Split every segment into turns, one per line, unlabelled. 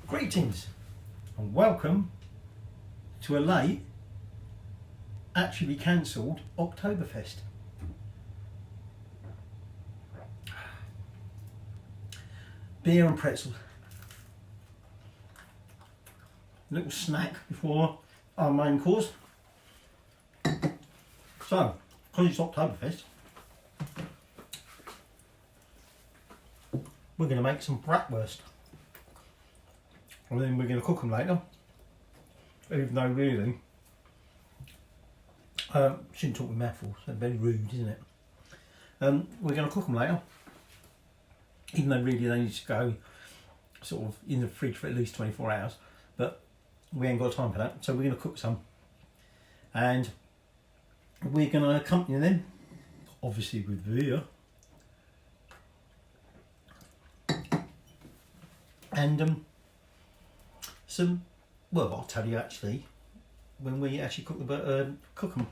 Greetings and welcome to a late, actually cancelled Oktoberfest. Beer and pretzels. Little snack before our main course. So, because it's Oktoberfest, we're going to make some Bratwurst. And then we're going to cook them later. Even though really, shouldn't talk with mouthfuls, that's very rude, isn't it? We're going to cook them later. Even though really they need to go sort of in the fridge for at least 24 hours. But we ain't got time for that. So we're going to cook some. And we're going to accompany them, obviously with beer. And well, I'll tell you actually when we actually cook them.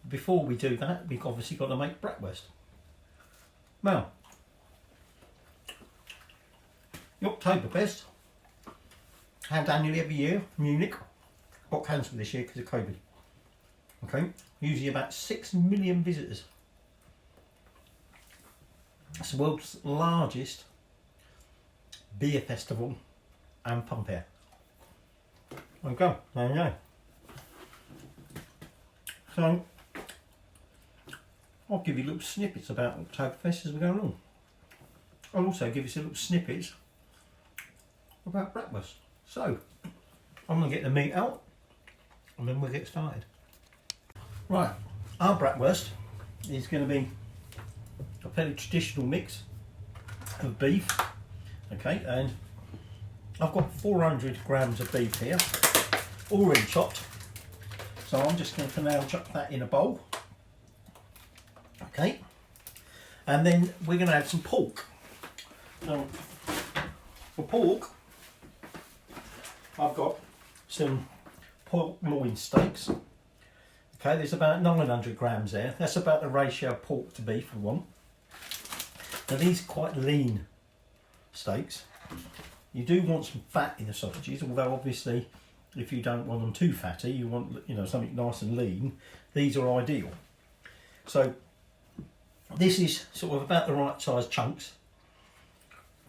Before we do that, we've obviously got to make Bratwurst. Now, the Oktoberfest, held annually every year, Munich, got cancelled this year because of COVID. Okay, usually about 6 million visitors. It's the world's largest beer festival and fun fair. There you go, there you go. So, I'll give you little snippets about Oktoberfest as we go along. I'll also give you some little snippets about Bratwurst. So, I'm going to get the meat out and then we'll get started. Right, our Bratwurst is going to be a fairly traditional mix of beef. Okay, and I've got 400 grams of beef here, already chopped. So I'm just going to for now chuck that in a bowl. Okay, and then we're going to add some pork. So for pork, I've got some pork loin steaks. Okay, there's about 900 grams there. That's about the ratio of pork to beef we want. Now these are quite lean steaks. You do want some fat in the sausages, although obviously if you don't want them too fatty, you want something nice and lean, these are ideal. So this is sort of about the right size chunks.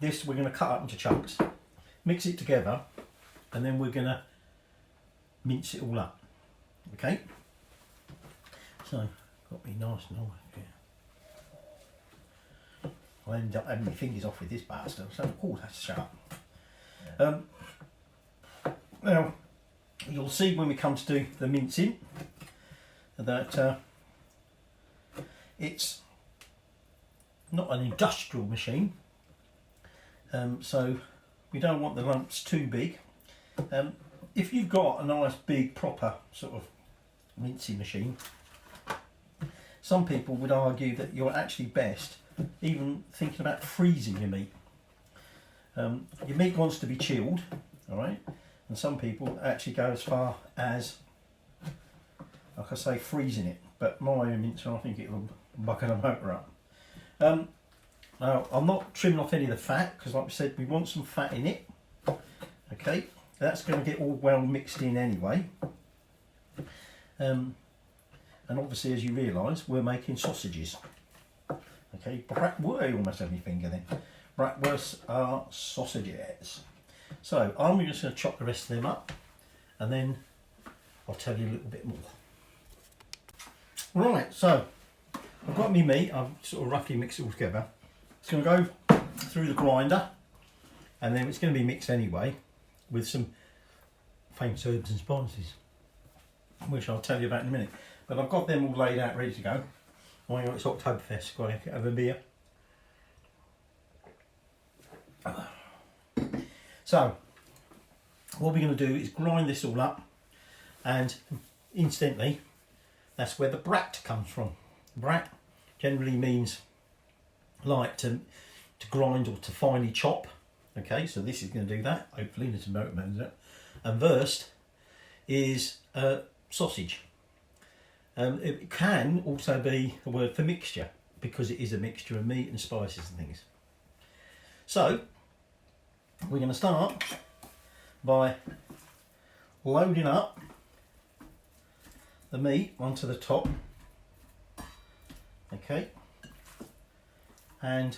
This we're going to cut up into chunks, mix it together, and then we're going to mince it all up. Okay, so got me nice and all here. I'll end up having my fingers off with this bastard, so of course that's sharp. Now, you'll see when we come to do the mincing that it's not an industrial machine, so we don't want the lumps too big. If you've got a nice big proper sort of mincing machine, some people would argue that you're actually best even thinking about freezing your meat. Your meat wants to be chilled, all right, and some people actually go as far as, like I say, freezing it. But my mincer, I think it will bucket a motor up. Now I'm not trimming off any of the fat because, like we said, we want some fat in it. Okay, that's going to get all well mixed in anyway. And obviously, as you realise, we're making sausages. Okay, I almost have my finger then. Bratwursts are sausages. So I'm just going to chop the rest of them up and then I'll tell you a little bit more. Right, so I've got my meat, I've sort of roughly mixed it all together. It's going to go through the grinder and then it's going to be mixed anyway with some famous herbs and spices, which I'll tell you about in a minute. But I've got them all laid out ready to go. Oh, you know, it's Oktoberfest, got to have a beer. So, what we're going to do is grind this all up, and incidentally, that's where the brat comes from. Brat generally means like to grind or to finely chop. Okay, so this is going to do that, hopefully, this is motorman's it. And Wurst is sausage. It can also be a word for mixture because it is a mixture of meat and spices and things. So we're going to start by loading up the meat onto the top. Okay, and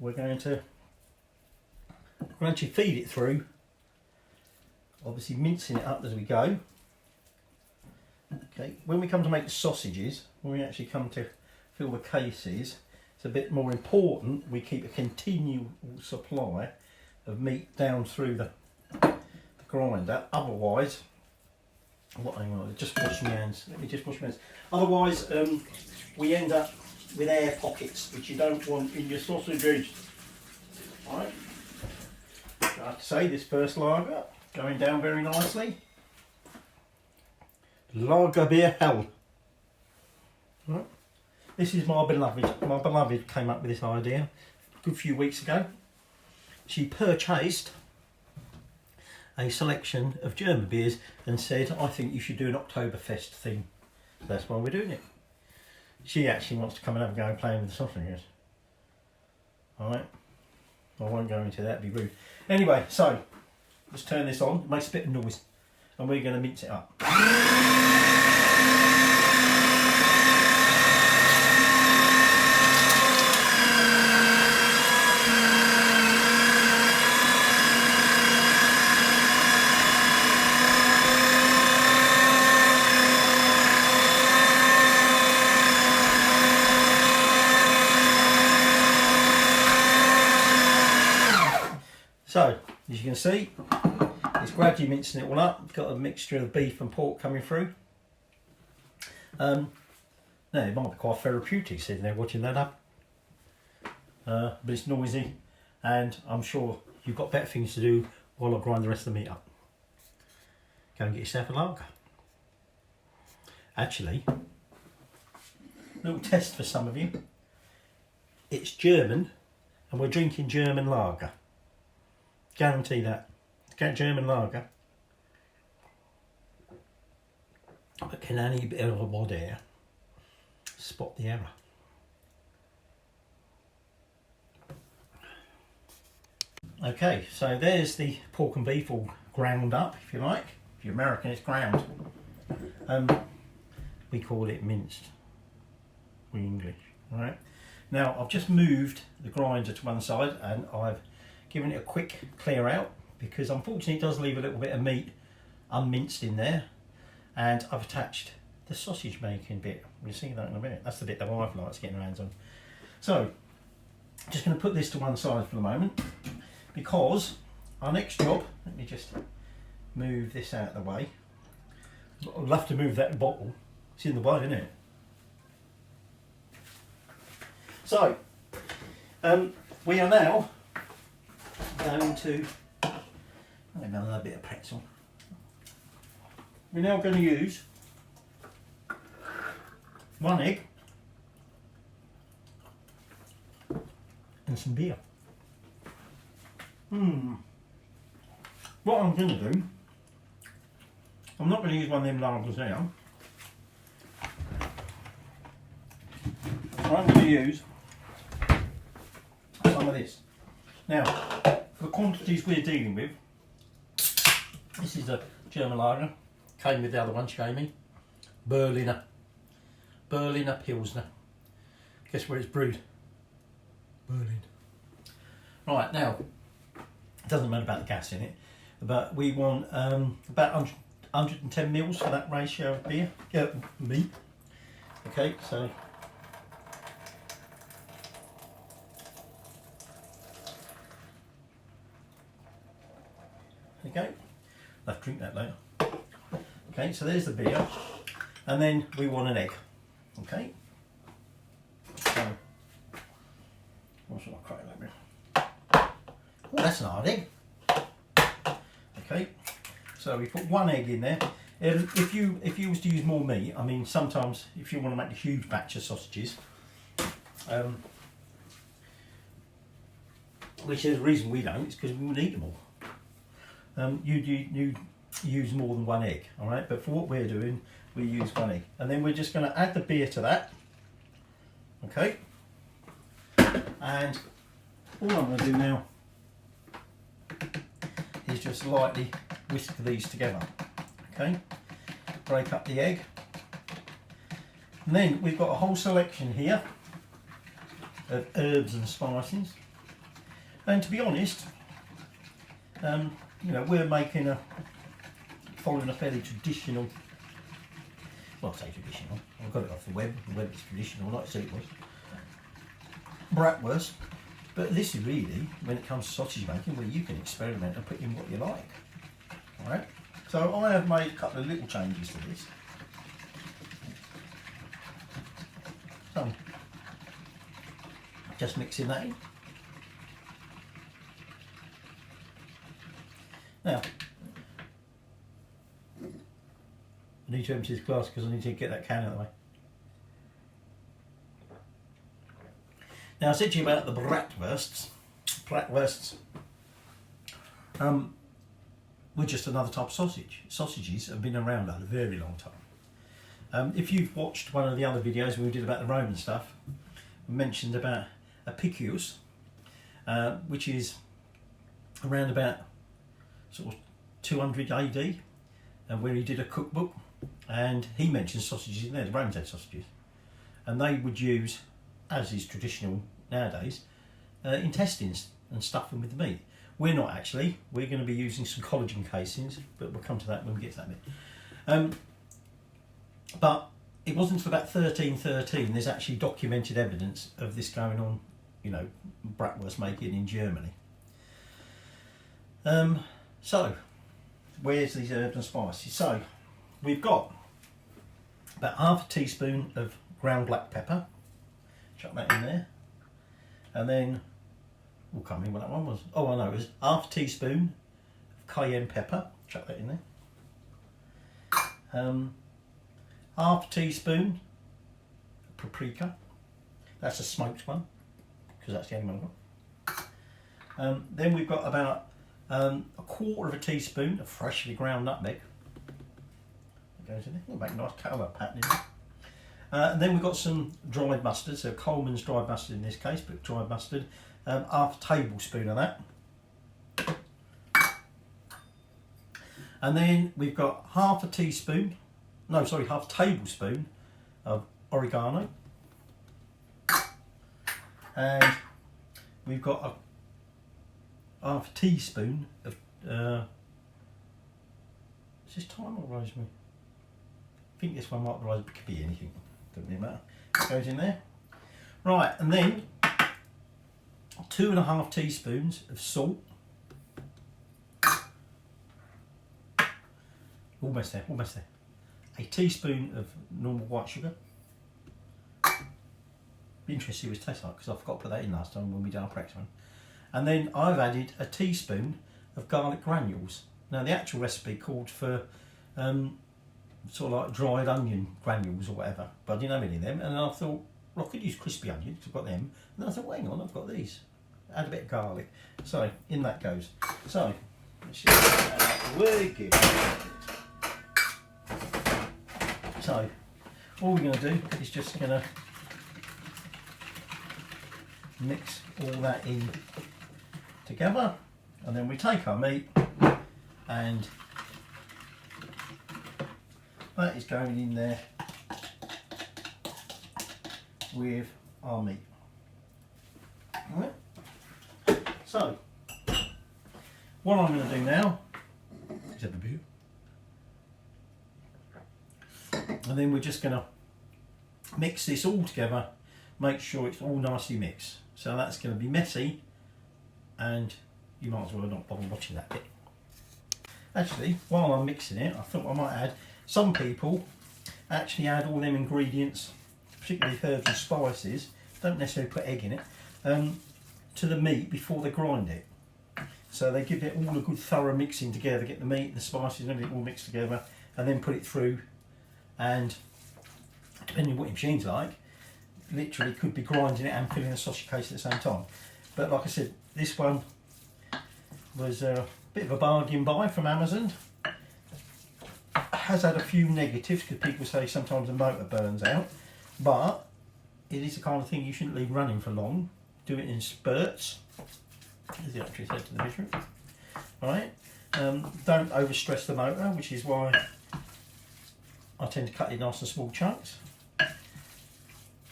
we're going to gradually feed it through, obviously mincing it up as we go. Okay, when we come to make the sausages, when we actually come to fill the cases, it's a bit more important we keep a continual supply of meat down through the grinder, otherwise, hang on, just wash my hands, let me just wash my hands, otherwise we end up with air pockets, which you don't want in your sausages. Alright, I have to say, this first lager going down very nicely. Lager beer hell. Right. This is my beloved. My beloved came up with this idea a good few weeks ago. She purchased a selection of German beers and said, I think you should do an Oktoberfest thing. That's why we're doing it. She actually wants to come and have a go and play with the sausages. Alright, I won't go into that, it'd be rude. Anyway, so let's turn this on, it makes a bit of noise, and we're going to mince it up. So, as you can see, it's gradually mincing it all up. It's got a mixture of beef and pork coming through. Now, it might be quite therapeutic sitting there watching that up. But it's noisy, and I'm sure you've got better things to do while I grind the rest of the meat up. Go and get yourself a lager. Actually, a little test for some of you. It's German, and we're drinking German lager. Guarantee that. Get German lager. But can any bit of a bod here spot the error? Okay, so there's the pork and beef all ground up, if you like. If you're American, it's ground. We call it minced. We English, all right? Now, I've just moved the grinder to one side and I've given it a quick clear out because unfortunately it does leave a little bit of meat unminced in there, and I've attached the sausage making bit. We'll see that in a minute. That's the bit that my wife likes getting her hands on. So, just going to put this to one side for the moment because our next job, let me just move this out of the way. I'll have to move that bottle. It's in the way, isn't it? So, we are now going to another bit of pretzel. We're now going to use one egg and some beer. What I'm going to do, I'm not going to use one of them lagers now. I'm going to use some of this. Now, for the quantities we're dealing with, this is a German lager, came with the other one she gave me, Berliner Pilsner. Guess where it's brewed? Berlin. Right, now, it doesn't matter about the gas in it, but we want about 110 mils for that ratio of beer, meat. Okay, so okay, I'll have to drink that later. Okay, so there's the beer, and then we want an egg. Okay, so what should I crack that with? Oh, that's an hard egg. Okay, so we put one egg in there. If you was to use more meat, I mean, sometimes if you want to make a huge batch of sausages, which is the reason we don't, is because we wouldn't eat them all. You use more than one egg, all right? But for what we're doing, we use one egg, and then we're just going to add the beer to that. Okay, and all I'm going to do now just lightly whisk these together. Okay, break up the egg. And then we've got a whole selection here of herbs and spices. And to be honest, you know, we're following a fairly traditional, well, I say traditional, I've got it off the web is traditional, like I said it was, Bratwurst. But this is really, when it comes to sausage making, where you can experiment and put in what you like. Alright, so I have made a couple of little changes to this. So, just mixing that in. Now, I need to empty this glass because I need to get that can out of the way. Now, I said to you about the Bratwursts. Bratwursts were just another type of sausage. Sausages have been around a very long time. If you've watched one of the other videos we did about the Roman stuff, we mentioned about Apicius, which is around about sort of 200 AD, and where he did a cookbook, and he mentioned sausages in there, the Romans had sausages, and they would use, as is traditional nowadays, intestines and stuff them with the meat. We're not actually, we're going to be using some collagen casings, but we'll come to that when we get to that bit. But it wasn't until about 1313 there's actually documented evidence of this going on, you know, Bratwurst making in Germany. So, where's these herbs and spices? So, we've got about half a teaspoon of ground black pepper. Chuck that in there. And then, we'll come in what that one was. Oh, I know, it was half a teaspoon of cayenne pepper. Chuck that in there. Half a teaspoon of paprika. That's a smoked one, because that's the only one I've got. Then we've got about a quarter of a teaspoon of freshly ground nutmeg. That goes in there. It'll make a nice colour pattern in there. And then we've got some dried mustard, so Coleman's dried mustard in this case, but dried mustard. Half a tablespoon of that. And then we've got half a tablespoon of oregano. And we've got half a teaspoon of, is this thyme or rosemary? I think this one might be rosemary, it could be anything, doesn't really matter. It goes in there. Right, and then 2.5 teaspoons of salt. Almost there, almost there. A teaspoon of normal white sugar. Be interested to see what it tastes like, because I forgot to put that in last time when we did our practice one. And then I've added a teaspoon of garlic granules. Now the actual recipe called for sort of like dried onion granules or whatever, but I didn't have any of them, and I thought, well, I could use crispy onions, I've got them, and then I thought, well, hang on, I've got these. Add a bit of garlic. So in that goes. So let's just get that working. So all we're going to do is just going to mix all that in together, and then we take our meat, and that is going in there with our meat. Alright. So what I'm going to do now is have a beer. And then we're just going to mix this all together, make sure it's all nicely mixed. So that's going to be messy, and you might as well not bother watching that bit. Actually, while I'm mixing it, I thought I might add, some people actually add all them ingredients, particularly herbs and spices, don't necessarily put egg in it, to the meat before they grind it. So they give it all a good thorough mixing together, get the meat and the spices and everything all mixed together, and then put it through. And depending on what your machine's like, literally could be grinding it and filling a sausage case at the same time. But like I said, this one was a bit of a bargain buy from Amazon. Has had a few negatives because people say sometimes the motor burns out, but it is the kind of thing you shouldn't leave running for long. Do it in spurts, as it actually said to the visual. Right, Don't overstress the motor, which is why I tend to cut it nice and small chunks.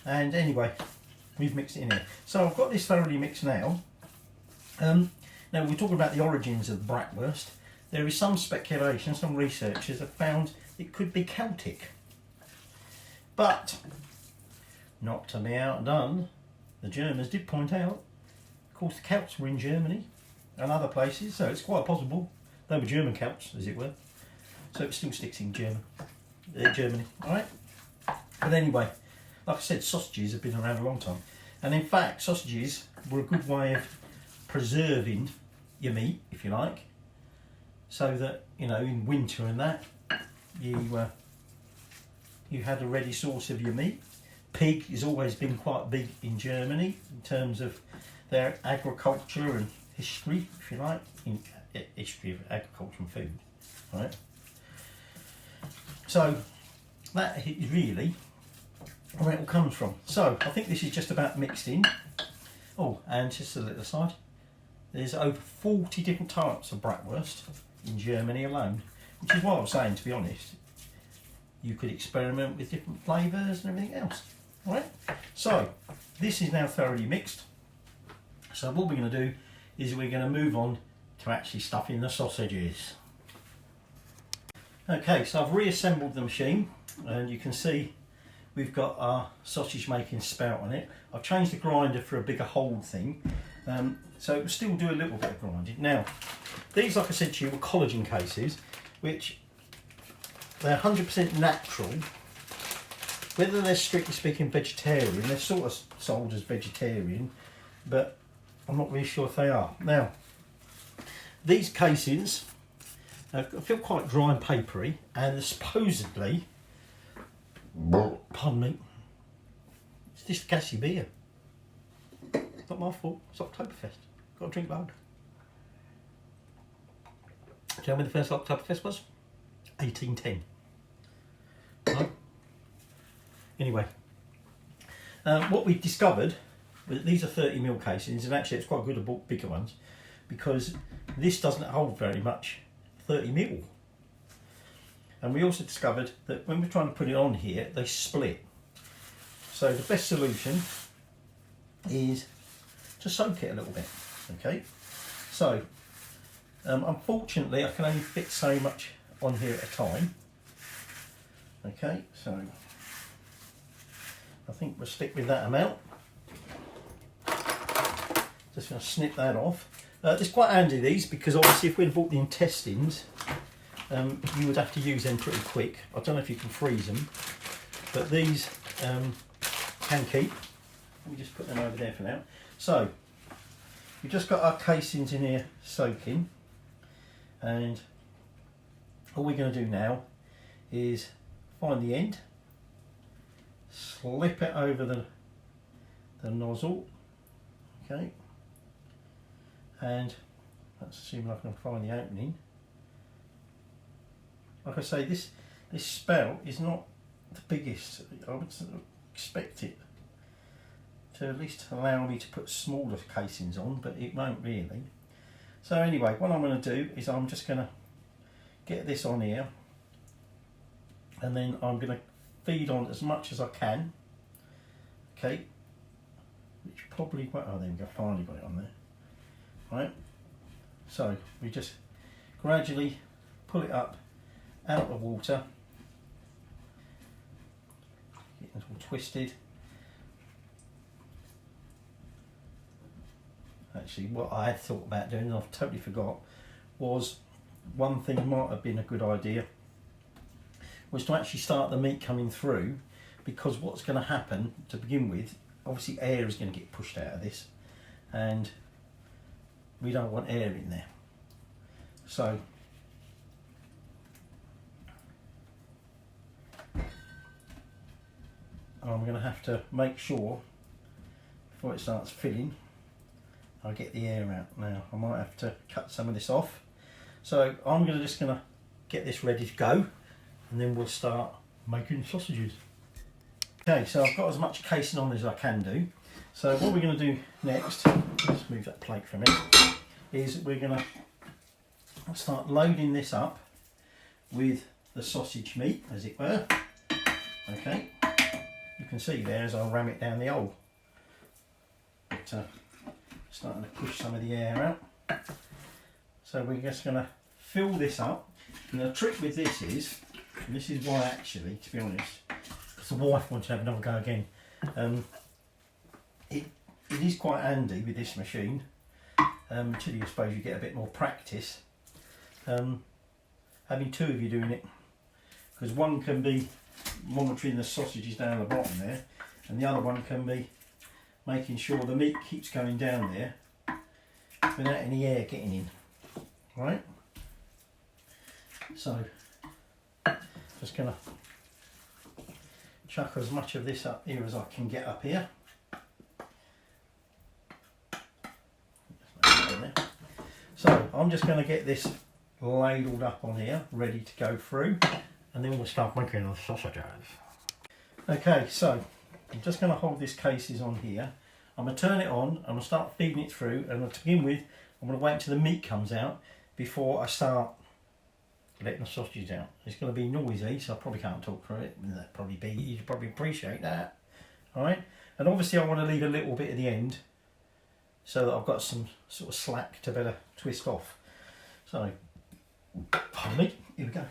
And anyway, we've mixed it in here. So I've got this thoroughly mixed now. Now we're talking about the origins of the Bratwurst. There is some speculation, some researchers have found it could be Celtic. But, not to be outdone, the Germans did point out, of course the Celts were in Germany and other places, so it's quite possible they were German Celts, as it were. So it still sticks in Germany, alright? But anyway, like I said, sausages have been around a long time. And in fact, sausages were a good way of preserving your meat, if you like, so that, you know, in winter and that, you had a ready source of your meat. Pig has always been quite big in Germany in terms of their agriculture and history, if you like, in history of agriculture and food, right? So that is really where it all comes from. So I think this is just about mixed in. Oh, and just a little aside, there's over 40 different types of Bratwurst in Germany alone, which is what I was saying, to be honest. You could experiment with different flavours and everything else. Alright, so this is now thoroughly mixed. So what we're going to do is we're going to move on to actually stuffing the sausages. Okay, so I've reassembled the machine and you can see we've got our sausage making spout on it. I've changed the grinder for a bigger hold thing, so it will still do a little bit of grinding. Now, these, like I said to you, were collagen cases, which they're 100% natural. Whether they're strictly speaking vegetarian, they're sort of sold as vegetarian, but I'm not really sure if they are. Now, these casings feel quite dry and papery, and they're supposedly, pardon me, it's just gassy beer. It's not my fault, it's Oktoberfest. Got to drink loud. Do you know when the first Oktoberfest was? 1810. Right. Anyway, what we discovered, these are 30mm casings, and actually it's quite good to buy bigger ones, because this doesn't hold very much 30mm. And we also discovered that when we're trying to put it on here, they split. So the best solution is to soak it a little bit, okay? So, unfortunately, I can only fit so much on here at a time. Okay, so I think we'll stick with that amount. Just going to snip that off. It's quite handy, these, because obviously if we'd bought the intestines, you would have to use them pretty quick. I don't know if you can freeze them, but these can keep. Let me just put them over there for now. So we've just got our casings in here soaking, and all we're going to do now is find the end, slip it over the nozzle, okay, and that's assuming I can find the opening. Like I say, this spout is not the biggest. I would expect it to at least allow me to put smaller casings on, but it won't really. So anyway, what I'm going to do is I'm just going to get this on here, and then I'm going to feed on as much as I can, okay, which probably, oh there we go, finally got it on there, right. So we just gradually pull it up out of water, get it all twisted. Actually, what I had thought about doing, and I've totally forgot, was one thing might have been a good idea, was to actually start the meat coming through, because what's going to happen to begin with, obviously air is going to get pushed out of this, and we don't want air in there. So I'm going to have to make sure before it starts filling I get the air out. Now I might have to cut some of this off, so I'm just going to get this ready to go, and then we'll start making sausages. Okay, so I've got as much casing on as I can do. So what we're going to do next, let's move that plate from it, is we're going to I'll start loading this up with the sausage meat, as it were. Okay, you can see there as I ram it down the hole. But, starting to push some of the air out. So we're just going to fill this up. And the trick with this is, and this is why actually, to be honest, because the wife wants to have another go again, it is quite handy with this machine, until you suppose you get a bit more practice, having two of you doing it, because one can be monitoring the sausages down the bottom there, and the other one can be making sure the meat keeps going down there without any air getting in. Right? So, just going to chuck as much of this up here as I can get up here. So, I'm just going to get this ladled up on here, ready to go through, and then we'll start making the sausages. Okay, so I'm just going to hold this cases on here. I'm going to turn it on, I'm going to start feeding it through, and to begin with, I'm going to wait until the meat comes out before I start letting the sausages out. It's going to be noisy, so I probably can't talk through it. That'd probably be, you'd probably appreciate that. Alright, and obviously I want to leave a little bit at the end so that I've got some sort of slack to better twist off. So, pardon me, here we go.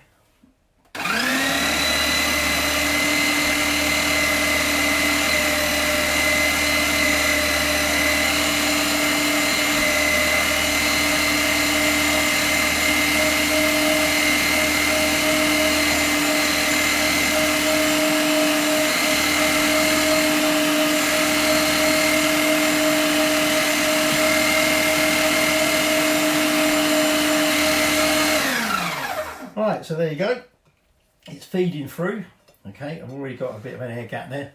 Right, so there you go, it's feeding through. Okay, I've already got a bit of an air gap there,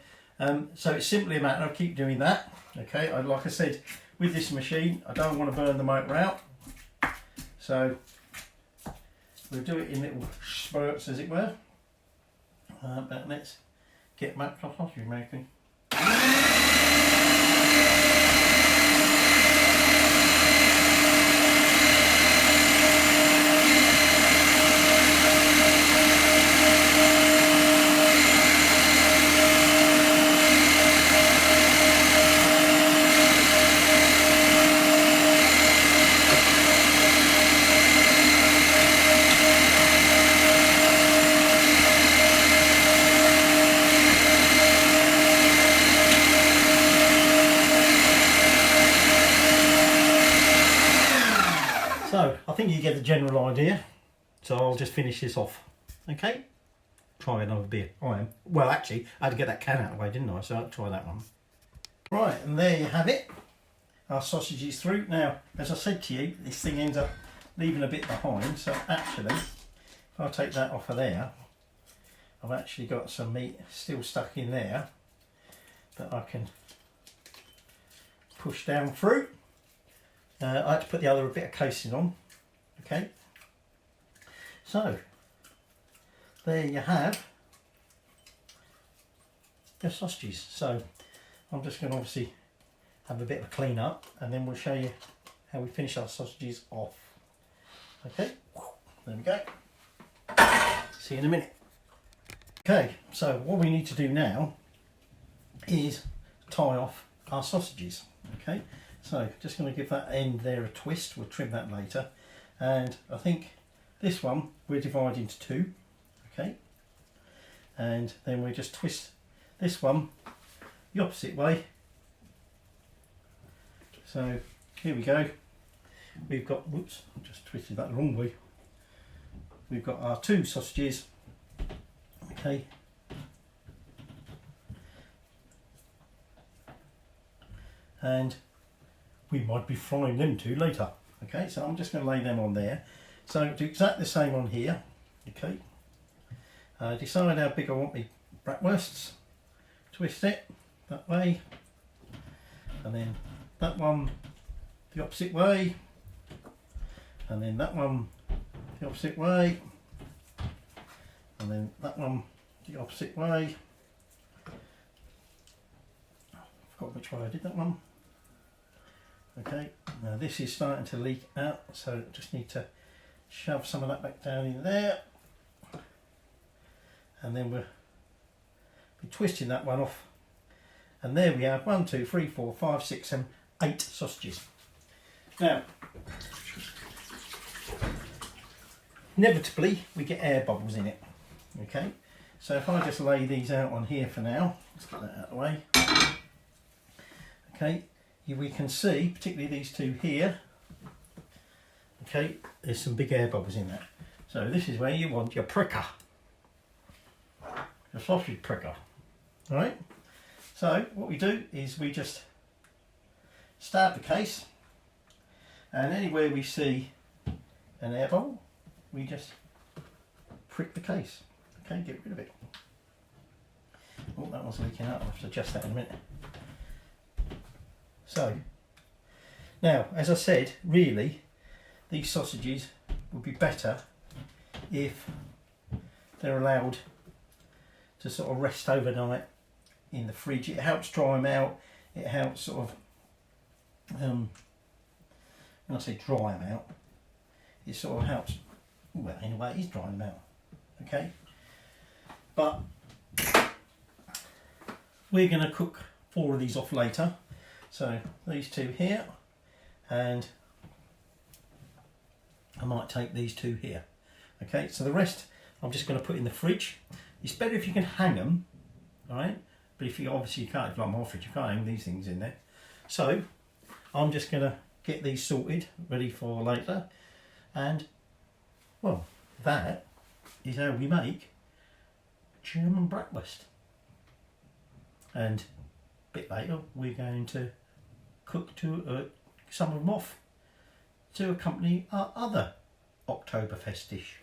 so it's simply a matter of keep doing that. Okay, like I said, with this machine I don't want to burn the motor out, so we'll do it in little spurts, as it were. But let's get back to sausage making. So, I think you get the general idea, so I'll just finish this off. Okay? Try another beer. I am. Well, actually, I had to get that can out of the way, didn't I? So I'll try that one. Right, and there you have it. Our sausages through. Now, as I said to you, this thing ends up leaving a bit behind, so actually, if I take that off of there, I've actually got some meat still stuck in there that I can push down through. I had to put the other bit of casing on. Okay, so there you have your sausages. So I'm just going to obviously have a bit of a clean up, and then we'll show you how we finish our sausages off. Okay, there we go. See you in a minute. Okay, so what we need to do now is tie off our sausages. Okay, so just going to give that end there a twist. We'll trim that later, and I think this one we'll divide into two. Okay, and then we just twist this one the opposite way. So here we go. We've got, whoops, I just twisted that the wrong way. We've got our two sausages. Okay, and we might be frying them too later. Okay, so I'm just going to lay them on there. So do exactly the same on here. Okay, decide how big I want my bratwursts. Twist it that way, and then that one the opposite way, and then that one the opposite way, and then that one the opposite way. I forgot which way I did that one. Okay, now this is starting to leak out, so just need to shove some of that back down in there, and then we'll be twisting that one off, and there we have 1, 2, 3, 4, 5, 6, 7, 8 sausages. Now, inevitably we get air bubbles in it. Okay, so if I just lay these out on here for now, let's get that out of the way. Okay, we can see, particularly these two here, okay, there's some big air bubbles in there. So this is where you want your pricker, your sausage pricker. Alright, so what we do is we just stab the case, and anywhere we see an air bubble, we just prick the case. Okay, get rid of it. Oh, that one's leaking out, I'll have to adjust that in a minute. So, now, as I said, really, these sausages would be better if they're allowed to sort of rest overnight in the fridge. It helps dry them out, it helps sort of, when I say dry them out, it sort of helps, well, in a way it is drying them out, okay? But we're going to cook 4 of these off later. So these 2 here, and I might take these 2 here. Okay, so the rest I'm just going to put in the fridge. It's better if you can hang them, alright? But if you obviously you can't, if like my fridge, you can't hang these things in there. So I'm just going to get these sorted, ready for later. And well, that is how we make German Bratwurst. And a bit later we're going to cook some of them off to accompany our other Oktoberfest dish.